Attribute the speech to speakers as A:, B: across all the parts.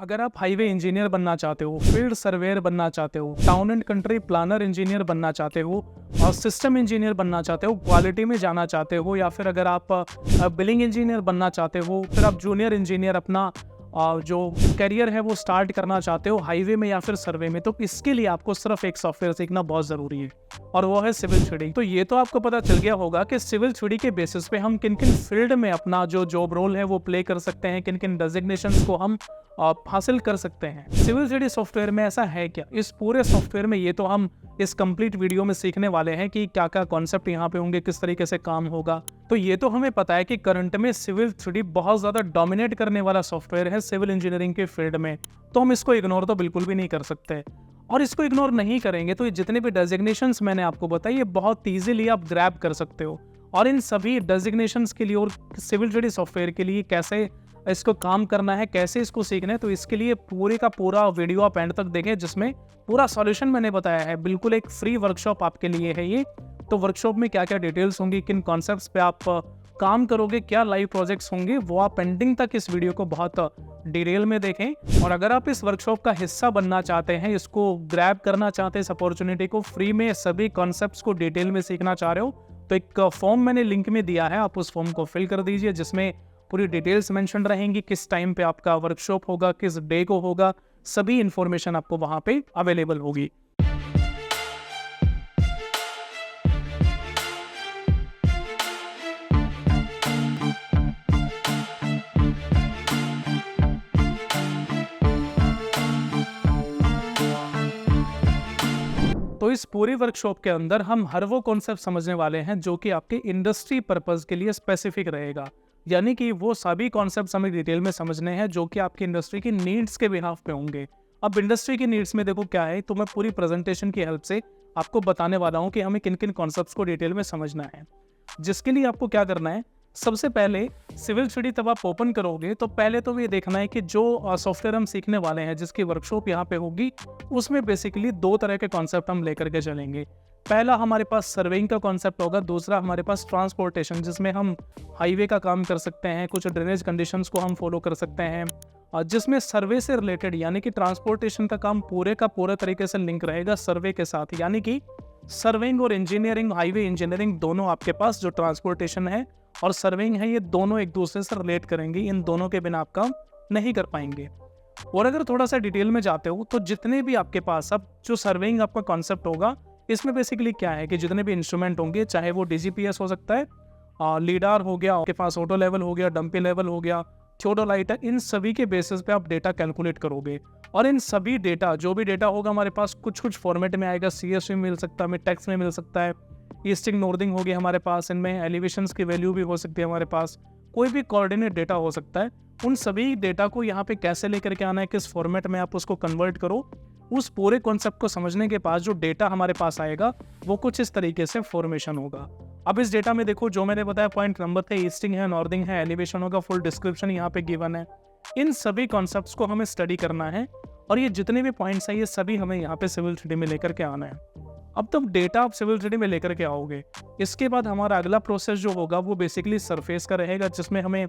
A: अगर आप highway engineer बनना चाहते हो, फील्ड सर्वेयर बनना चाहते हो, town and country planner engineer बनना चाहते हो और सिस्टम इंजीनियर बनना चाहते हो, क्वालिटी में जाना चाहते हो, या फिर अगर आप बिलिंग इंजीनियर बनना चाहते हो, फिर आप जूनियर इंजीनियर अपना जो करियर है वो स्टार्ट करना चाहते हो हाईवे में या फिर सर्वे में, तो इसके लिए आपको सिर्फ एक सॉफ्टवेयर सीखना बहुत ज़रूरी है और वो है सिविल 3D। तो ये तो आपको पता चल गया होगा कि सिविल 3D के बेसिस पे हम किन किन फील्ड में अपना जो जॉब रोल है वो प्ले कर सकते हैं, किन किन डेजिग्नेशंस को हम हासिल कर सकते हैं। सिविल 3D सॉफ्टवेयर में ऐसा है क्या? इस पूरे सॉफ्टवेयर में ये तो हम इस कंप्लीट वीडियो में सीखने वाले हैं कि क्या क्या कॉन्सेप्ट यहाँ पे होंगे, किस तरीके से काम होगा। तो ये तो हमें पता है कि करंट में सिविल 3D बहुत ज़्यादा डोमिनेट करने वाला सॉफ्टवेयर है सिविल इंजीनियरिंग के फील्ड में, तो हम इसको इग्नोर तो बिल्कुल भी नहीं कर सकते। और इसको इग्नोर नहीं करेंगे तो ये जितने भी डेजिग्नेशंस मैंने आपको बताई ये बहुत ईजिली आप ग्रैब कर सकते हो। और इन सभी डेजिग्नेशंस के लिए और सिविल 3D सॉफ्टवेयर के लिए कैसे इसको काम करना है, कैसे इसको सीखना है, तो इसके लिए पूरे का पूरा वीडियो आप एंड तक देखें, जिसमें पूरा सॉल्यूशन मैंने बताया है। बिल्कुल एक फ्री वर्कशॉप आपके लिए है ये। तो वर्कशॉप में क्या क्या डिटेल्स होंगी, किन कॉन्सेप्ट्स पे आप काम करोगे, क्या लाइव प्रोजेक्ट्स होंगे, वो आप एंडिंग तक इस वीडियो को बहुत डिटेल में देखें। और अगर आप इस वर्कशॉप का हिस्सा बनना चाहते हैं, इसको ग्रैब करना चाहते हैं, इस अपॉर्चुनिटी को फ्री में सभी कॉन्सेप्ट्स को डिटेल में सीखना चाह रहे हो, तो एक फॉर्म मैंने लिंक में दिया है, आप उस फॉर्म को फिल कर दीजिए, जिसमें पूरी डिटेल्स मेंशन रहेंगी, किस टाइम पे आपका वर्कशॉप होगा, किस डे को होगा, सभी इंफॉर्मेशन आपको वहां पे अवेलेबल होगी। तो इस पूरी वर्कशॉप के अंदर हम हर वो कॉन्सेप्ट समझने वाले हैं जो कि आपके इंडस्ट्री पर्पस के लिए स्पेसिफिक रहेगा, यानी कि वो सभी कॉन्सेप्ट्स हमें डिटेल में समझने हैं जो कि आपकी इंडस्ट्री की नीड्स के बिहाफ पे होंगे। अब इंडस्ट्री की नीड्स में देखो क्या है, तो मैं पूरी प्रेजेंटेशन की हेल्प से आपको बताने वाला हूँ कि हमें किन किन कॉन्सेप्ट्स को डिटेल में समझना है। जिसके लिए आपको क्या करना है, सबसे पहले सिविल 3D तब आप ओपन करोगे तो पहले तो ये देखना है कि जो सॉफ्टवेयर हम सीखने वाले हैं, जिसकी वर्कशॉप यहाँ पे होगी, उसमें बेसिकली दो तरह के कॉन्सेप्ट हम लेकर के चलेंगे। पहला हमारे पास सर्वेइंग का कॉन्सेप्ट होगा, दूसरा हमारे पास ट्रांसपोर्टेशन, जिसमें हम हाईवे का काम कर सकते हैं, कुछ ड्रेनेज कंडीशंस को हम फॉलो कर सकते हैं, और जिसमें सर्वे से रिलेटेड यानी कि ट्रांसपोर्टेशन का काम पूरे का पूरा तरीके से लिंक रहेगा सर्वे के साथ। यानी कि सर्वेइंग और इंजीनियरिंग, हाईवे इंजीनियरिंग दोनों आपके पास जो ट्रांसपोर्टेशन है और सर्वेइंग है, ये दोनों एक दूसरे से रिलेट करेंगे, इन दोनों के बिना आप काम नहीं कर पाएंगे। और अगर थोड़ा सा डिटेल में जाते हो तो जितने भी आपके पास अब जो सर्वेइंग आपका कॉन्सेप्ट होगा, इसमें बेसिकली क्या है कि जितने भी इंस्ट्रूमेंट होंगे, चाहे वो डीजीपीएस हो सकता है, लीडार हो गया, आपके पास ऑटो लेवल हो गया, डंपी लेवल हो गया, थियोडोलाइट है, इन सभी के बेसिस पे आप डेटा कैलकुलेट करोगे। और इन सभी डेटा, जो भी डेटा होगा हमारे पास, कुछ कुछ फॉर्मेट में आएगा, सीएसवी में मिल सकता है, हमें टेक्स्ट में मिल सकता है, ईस्टिंग नॉर्दिंग होगी हमारे पास, इनमें एलिवेशंस की वैल्यू भी हो सकती है हमारे पास, कोई भी कोऑर्डिनेट डेटा हो सकता है। उन सभी डेटा को यहाँ पे कैसे लेकर के आना है, किस फॉर्मेट में आप उसको कन्वर्ट करो, उस पूरे कॉन्सेप्ट को समझने के बाद जो डेटा हमारे पास आएगा वो कुछ इस तरीके से फॉर्मेशन होगा। अब इस डेटा में देखो, जो मैंने बताया पॉइंट नंबर थे, ईस्टिंग है, नॉर्दिंग है, एलिवेशन होगा, फुल डिस्क्रिप्शन यहाँ पे गिवन है। इन सभी कॉन्सेप्ट्स को हमें स्टडी करना है और ये जितने भी पॉइंट्स हैं ये सभी हमें यहाँ पे सिविल 3D में लेकर के आना है। अब तब डेटा आप सिविल 3D में लेकर के आओगे, इसके बाद हमारा अगला प्रोसेस जो होगा वो बेसिकली सरफेस का रहेगा, जिसमें हमें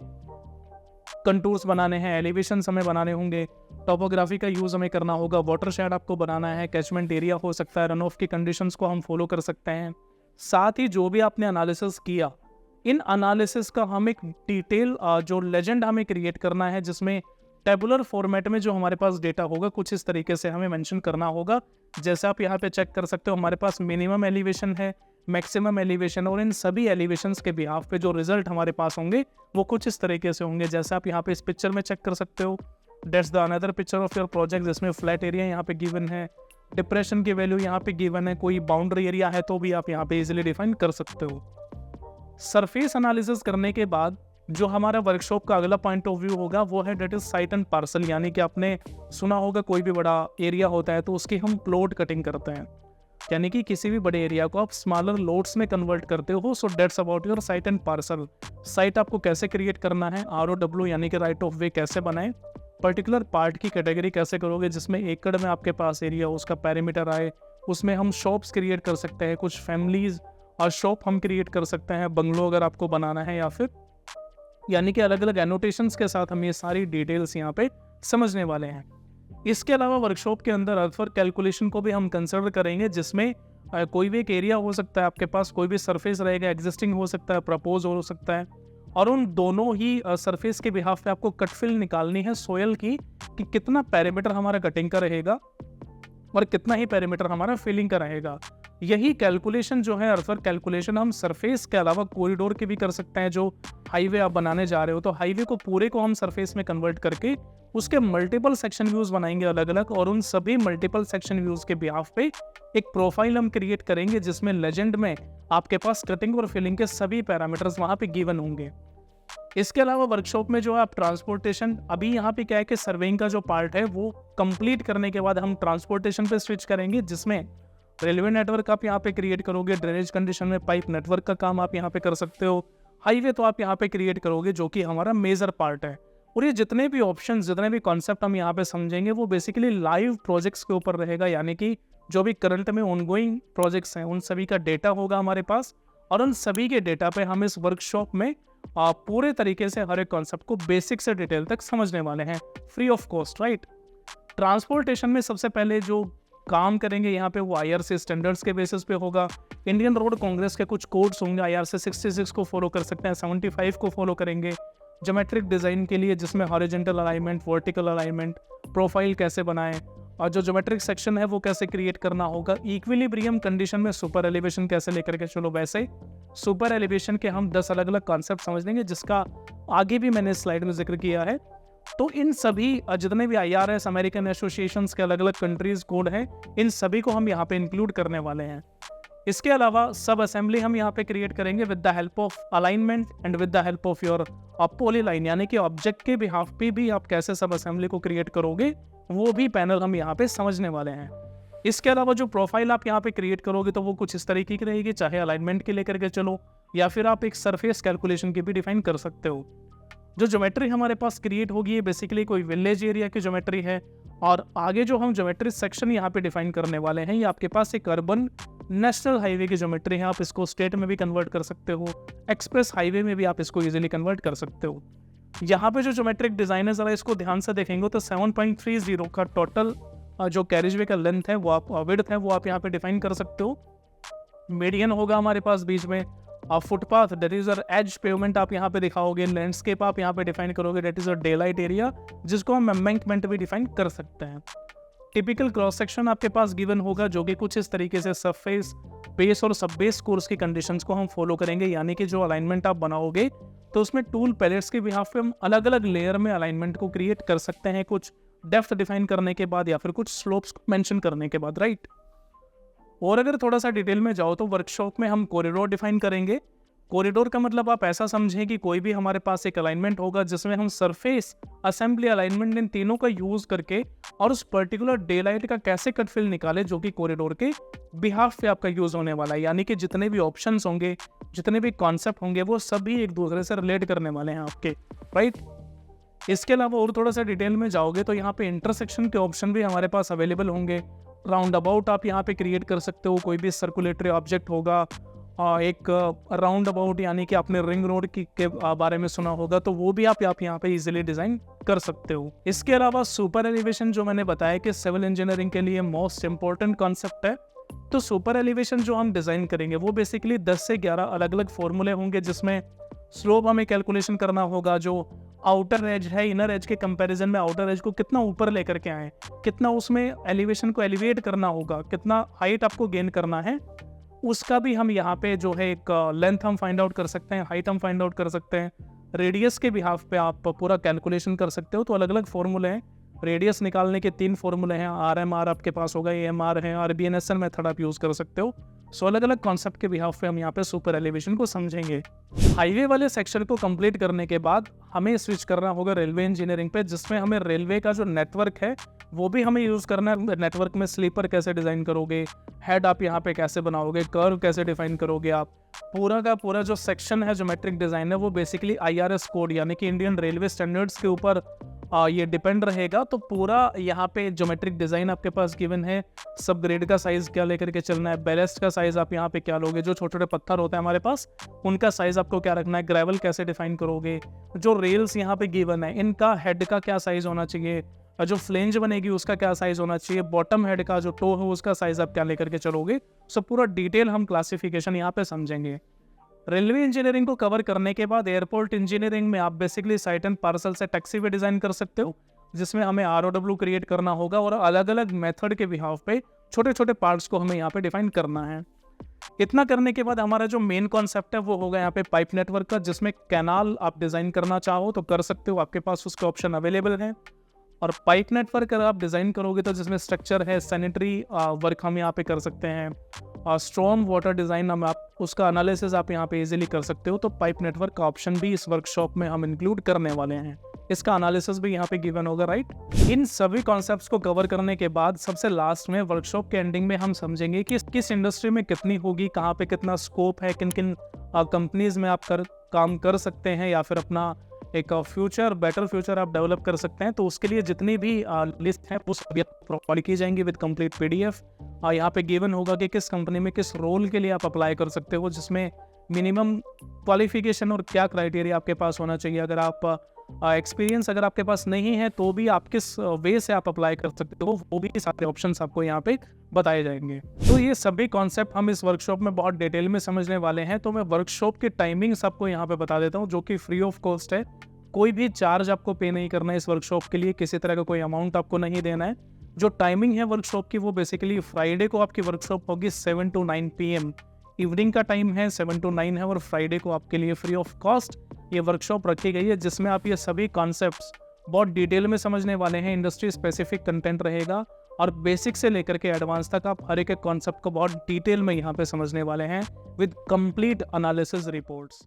A: कंटूर्स बनाने हैं, एलिवेशंस हमें बनाने होंगे, टोपोग्राफी का यूज़ हमें करना होगा, वाटरशेड आपको बनाना है, कैचमेंट एरिया हो सकता है, रन ऑफ की कंडीशंस को हम फॉलो कर सकते हैं। साथ ही जो भी आपने एनालिसिस किया, इन एनालिसिस का हम एक डिटेल जो लेजेंड हमें क्रिएट करना है, जिसमें टेबुलर फॉर्मेट में जो हमारे पास डेटा होगा कुछ इस तरीके से हमें मेंशन करना होगा। जैसे आप यहाँ पे चेक कर सकते हो, हमारे पास मिनिमम एलिवेशन है, मैक्सिमम एलिवेशन, और इन सभी एलिवेशंस के बिहाफ पे जो रिजल्ट हमारे पास होंगे वो कुछ इस तरीके से होंगे। जैसे आप यहाँ पे इस पिक्चर में चेक कर सकते हो, that's the another picture of your project, जिसमें फ्लैट एरिया यहाँ पे गिवन है, डिप्रेशन की वैल्यू यहाँ पे गिवन है, कोई बाउंड्री एरिया है तो भी आप यहाँ पे इजिली डिफाइन कर सकते हो। सरफेस एनालिसिस करने के बाद जो हमारा वर्कशॉप का अगला पॉइंट ऑफ व्यू होगा वो है that is site and parcel, यानी कि आपने सुना होगा कोई भी बड़ा एरिया होता है तो उसकी हम प्लॉट कटिंग करते हैं, यानी कि किसी भी बड़े एरिया को आप स्मॉलर लोट्स में कन्वर्ट करते हो। So that's about your site and parcel. Site आपको कैसे क्रिएट करना है, ROW यानी कि राइट ऑफ वे कैसे बनाए, पर्टिकुलर पार्ट की कैटेगरी कैसे करोगे, जिसमें एकड़ में आपके पास एरिया हो, उसका पैरामीटर आए, उसमें हम शॉप्स क्रिएट कर सकते हैं, कुछ फैमिलीज और शॉप हम क्रिएट कर सकते हैं, बंगलो अगर आपको बनाना है, या फिर यानी कि अलग अलग एनोटेशंस के साथ हम ये सारी डिटेल्स यहाँ पे समझने वाले हैं। इसके अलावा वर्कशॉप के अंदर अर्थवर्क कैलकुलेशन को भी हम कंसिडर करेंगे, जिसमें कोई भी एक एरिया हो सकता है, आपके पास कोई भी सरफेस रहेगा, एग्जिस्टिंग हो सकता है, प्रपोज हो सकता है, और उन दोनों ही सरफेस के बिहाफ पे आपको कट फिल निकालनी है सोयल की, कि कितना पैरामीटर हमारा कटिंग का रहेगा और कितना ही पैरामीटर हमारा फिलिंग का रहेगा। यही कैलकुलेशन जो है अर्थवर्क कैलकुलेशन हम सरफेस के अलावा कॉरिडोर की भी कर सकते हैं। जो हाईवे आप बनाने जा रहे हो, तो हाईवे को पूरे को हम सरफेस में कन्वर्ट करके उसके मल्टीपल सेक्शन व्यूज बनाएंगे अलग अलग, और उन सभी मल्टीपल सेक्शन व्यूज के बिहाफ पे एक प्रोफाइल हम क्रिएट करेंगे, जिसमें लेजेंड में आपके पास कटिंग और फिलिंग के सभी पैरामीटर्स वहां पे गिवन होंगे। इसके अलावा वर्कशॉप में जो है आप ट्रांसपोर्टेशन, अभी यहाँ पे क्या है कि सर्वेइंग का जो पार्ट है वो कंप्लीट करने के बाद हम ट्रांसपोर्टेशन पे स्विच करेंगे, जिसमें रेलवे नेटवर्क आप यहाँ पे क्रिएट करोगे, ड्रेनेज कंडीशन में पाइप नेटवर्क का काम आप यहाँ पे कर सकते हो, हाईवे तो आप यहाँ पे क्रिएट करोगे, जो कि हमारा मेजर पार्ट है। और ये जितने भी ऑप्शन, जितने भी कॉन्सेप्ट हम यहाँ पे समझेंगे वो बेसिकली लाइव प्रोजेक्ट्स के ऊपर रहेगा, यानी कि जो भी करंट में ऑनगोइंग प्रोजेक्ट्स हैं उन सभी का डेटा होगा हमारे पास, और उन सभी के डेटा पे हम इस वर्कशॉप में पूरे तरीके से हर एक कॉन्सेप्ट को बेसिक से डिटेल तक समझने वाले हैं, free of cost, right. Transportation में सबसे पहले जो काम करेंगे यहाँ पे वो IRC स्टैंडर्ड्स के बेसिस पे होगा। इंडियन रोड कांग्रेस के कुछ कोड्स होंगे, IRC 66 को फॉलो कर सकते हैं, 75 को फॉलो करेंगे। ज्योमेट्रिक डिज़ाइन के लिए जिसमें horizontal alignment, vertical alignment, profile कैसे बनाएं, और जो ज्योमेट्रिक सेक्शन है वो कैसे क्रिएट करना होगा, इक्विलिब्रियम कंडीशन में सुपर एलिवेशन कैसे लेकर के चलो, वैसे सुपर एलिवेशन के हम 10 अलग अलग कॉन्सेप्ट समझ लेंगे, जिसका आगे भी मैंने स्लाइड में जिक्र किया है। तो इन सभी जितने भी IRS, अमेरिकन एसोसिएशंस के अलग अलग कंट्रीज कोड हैं, इन सभी को हम यहाँ पे इंक्लूड करने वाले हैं। इसके अलावा सब असेंबली हम यहाँ पे क्रिएट करेंगे with the help of alignment and with the help of your polyline, यानी कि ऑब्जेक्ट के बिहाफ पे भी आप कैसे सब असेंबली को क्रिएट करोगे वो भी पैनल हम यहाँ पे समझने वाले हैं। इसके अलावा जो प्रोफाइल आप यहाँ पे क्रिएट करोगे तो वो कुछ इस तरीके की रहेगी, चाहे अलाइनमेंट के लेकर के चलो या फिर आप एक सरफेस कैलकुलेशन की भी डिफाइन कर सकते हो। जो ज्योमेट्री हमारे पास क्रिएट होगी ये बेसिकली कोई विलेज एरिया की ज्योमेट्री है, और आगे जो हम ज्योमेट्री सेक्शन यहाँ पे डिफाइन करने वाले हैं ये आपके पास एक अर्बन नेशनल हाईवे की ज्योमेट्री है। आप इसको स्टेट में भी कन्वर्ट कर सकते हो, एक्सप्रेस हाईवे में भी आप इसको इजीली कन्वर्ट कर सकते हो। यहाँ पे जो ज्योमेट्रिक डिजाइन है, जरा इसको ध्यान से देखेंगे तो 7.30 का टोटल जो कैरिजवे का लेंथ है वो आप विड्थ है वो आप यहाँ पे डिफाइन कर सकते हो। मीडियन होगा हमारे पास बीच में, footpath that is as pavement आप यहाँ पे दिखाओगे, लैंडस्केप आप यहाँ पे डिफाइन करोगे that is day light area, जिसको हम एम्बैंकमेंट भी डिफाइन कर सकते हैं। टिपिकल क्रॉस सेक्शन आपके पास गिवन होगा, जो कि कुछ इस तरीके से सरफेस, बेस और सब बेस कोर्स की कंडीशंस को हम फॉलो करेंगे, यानी कि जो अलाइनमेंट आप बनाओगे तो उसमें टूल पैलेट्स के बिहाफ पे हम अलग अलग लेयर में अलाइनमेंट को क्रिएट कर सकते हैं, कुछ डेप्थ डिफाइन करने के बाद या फिर कुछ स्लोप्स को मेंशन करने के बाद, राइट। और अगर थोड़ा सा डिटेल में जाओ तो वर्कशॉप में हम कॉरिडोर डिफाइन करेंगे। कॉरिडोर का मतलब आप ऐसा समझें कि कोई भी हमारे पास एक अलाइनमेंट होगा जिसमें हम सरफेस, असेंबली, अलाइनमेंट इन तीनों का यूज करके और उस पर्टिकुलर डे लाइट का कैसे कट फिल निकाले, जो कि कॉरिडोर के बिहाफ पे आपका यूज होने वाला है, यानी कि जितने भी ऑप्शंस होंगे, जितने भी कॉन्सेप्ट होंगे वो सभी एक दूसरे से रिलेट करने वाले हैं आपके, राइट। इसके अलावा और थोड़ा सा डिटेल में जाओगे तो यहाँ पे इंटरसेक्शन के ऑप्शन भी हमारे पास अवेलेबल होंगे। राउंड अबाउट आप यहाँ पे क्रिएट कर सकते हो, कोई भी सर्कुलेटरी ऑब्जेक्ट होगा, एक राउंड अबाउट यानी कि आपने रिंग रोड के बारे में सुना होगा तो वो भी आप यहाँ पे इजीली डिजाइन कर सकते हो। इसके अलावा सुपर एलिवेशन जो मैंने बताया कि सिविल इंजीनियरिंग के लिए मोस्ट इंपॉर्टेंट कॉन्सेप्ट है, तो सुपर एलिवेशन जो हम डिजाइन करेंगे वो बेसिकली 10 से 11 अलग अलग फॉर्मूले होंगे, जिसमें स्लोप हमें कैलकुलेशन करना होगा, जो आउटर एज है इनर एज के कंपैरिजन में आउटर एज को कितना ऊपर लेकर के आए, कितना उसमें एलिवेशन को एलिवेट करना होगा, कितना हाइट आपको गेन करना है, उसका भी हम यहाँ पे जो है एक लेंथ हम फाइंड आउट कर सकते हैं, हाइट हम फाइंड आउट कर सकते हैं, रेडियस के बिहाफ पे आप पूरा कैलकुलेशन कर सकते हो। तो अलग अलग फॉर्मूले हैं, रेडियस निकालने के 3 फॉर्मूले हैं, RMR आपके पास होगा, AMR है, RBNSL मेथड आप यूज़ कर सकते हो। सो अलग अलग कॉन्सेप्ट के बिहाफ पे हम यहाँ पे सुपर एलिवेशन को समझेंगे। हाईवे वाले सेक्शन को कंप्लीट करने के बाद हमें स्विच करना होगा रेलवे इंजीनियरिंग पे, जिसमें हमें रेलवे का जो नेटवर्क है वो भी हमें यूज़ करना है। नेटवर्क में स्लीपर कैसे डिज़ाइन करोगे, हेड आप यहाँ पे कैसे बनाओगे, कर्व कैसे डिफाइन करोगे आप, पूरा का पूरा जो सेक्शन है ज्योमेट्रिक डिज़ाइन है वो बेसिकली IRS कोड यानी कि इंडियन रेलवे स्टैंडर्ड्स के ऊपर ये डिपेंड रहेगा। तो पूरा यहाँ पे ज्योमेट्रिक डिज़ाइन आपके पास गिवन है, सब ग्रेड का साइज़ क्या लेकर के चलना है, बैलेस्ट का साइज़ आप यहाँ पे क्या लोगे, जो छोटे छोटे पत्थर होते हैं हमारे पास उनका साइज़ आपको क्या रखना है, ग्रेवल कैसे डिफाइन करोगे, जो रेल्स यहाँ पे गिवन है इनका हेड का क्या साइज़ होना चाहिए, और जो फ्लेंज बनेगी उसका क्या साइज़ होना चाहिए, बॉटम हेड का जो टो है उसका साइज़ आप क्या लेकर के चलोगे। सब पूरा डिटेल हम क्लासिफिकेशन यहाँ पे समझेंगे। रेलवे इंजीनियरिंग को कवर करने के बाद एयरपोर्ट इंजीनियरिंग में आप बेसिकली साइट एंड पार्सल से टैक्सी वे डिज़ाइन कर सकते हो, जिसमें हमें ROW क्रिएट करना होगा और अलग अलग मेथड के बिहाफ पे छोटे छोटे पार्ट्स को हमें यहाँ पे डिफाइन करना है। इतना करने के बाद हमारा जो मेन कॉन्सेप्ट है वो होगा यहाँ पे पाइप नेटवर्क का, जिसमें कैनाल आप डिज़ाइन करना चाहो तो कर सकते हो, आपके पास उसके ऑप्शन अवेलेबल है। और पाइप नेटवर्क अगर आप डिज़ाइन करोगे तो जिसमें स्ट्रक्चर है, सैनिटरी वर्क हम यहाँ पे कर सकते हैं, और स्ट्रॉन्ग वाटर डिज़ाइन हम आप उसका एनालिसिस आप यहाँ पे इजीली कर सकते हो। तो पाइप नेटवर्क का ऑप्शन भी इस वर्कशॉप में हम इंक्लूड करने वाले हैं, इसका एनालिसिस भी यहाँ पे गिवन होगा, राइट। इन सभी कॉन्सेप्ट्स को कवर करने के बाद सबसे लास्ट में वर्कशॉप के एंडिंग में हम समझेंगे कि किस इंडस्ट्री में कितनी होगी, कहाँ पे कितना स्कोप है, किन किन कंपनीज में आप काम कर सकते हैं, या फिर अपना एक बेटर फ्यूचर आप डेवलप कर सकते हैं। तो उसके लिए जितनी भी लिस्ट है वो सभी प्रोवाइड की जाएंगी विद कंप्लीट PDF। यहाँ पे गिवन होगा कि किस कंपनी में किस रोल के लिए आप अप्लाई कर सकते हो, जिसमें मिनिमम क्वालिफिकेशन और क्या क्राइटेरिया आपके पास होना चाहिए। अगर आप एक्सपीरियंस अगर आपके पास नहीं है तो भी आप किस वे से आप अप्लाई कर सकते हो, वो भी सारे ऑप्शंस आपको यहाँ पे बताए जाएंगे। तो ये सभी कॉन्सेप्ट हम इस वर्कशॉप में बहुत डिटेल में समझने वाले हैं। तो मैं वर्कशॉप की टाइमिंग्स आपको यहाँ पे बता देता हूँ, जो कि फ्री ऑफ कॉस्ट है, कोई भी चार्ज आपको पे नहीं करना है इस वर्कशॉप के लिए, किसी तरह का कोई अमाउंट आपको नहीं देना है। जो टाइमिंग है वर्कशॉप की वो बेसिकली फ्राइडे को आपकी वर्कशॉप होगी 7 to 9 PM, इवनिंग का टाइम है 7 to 9 है, और फ्राइडे को आपके लिए फ्री ऑफ कॉस्ट ये वर्कशॉप रखी गई है, जिसमें आप ये सभी कॉन्सेप्ट्स बहुत डिटेल में समझने वाले हैं। इंडस्ट्री स्पेसिफिक कंटेंट रहेगा और बेसिक से लेकर के एडवांस तक आप हर एक कॉन्सेप्ट को बहुत डिटेल में यहाँ पे समझने वाले हैं विद कंप्लीट एनालिसिस रिपोर्ट्स।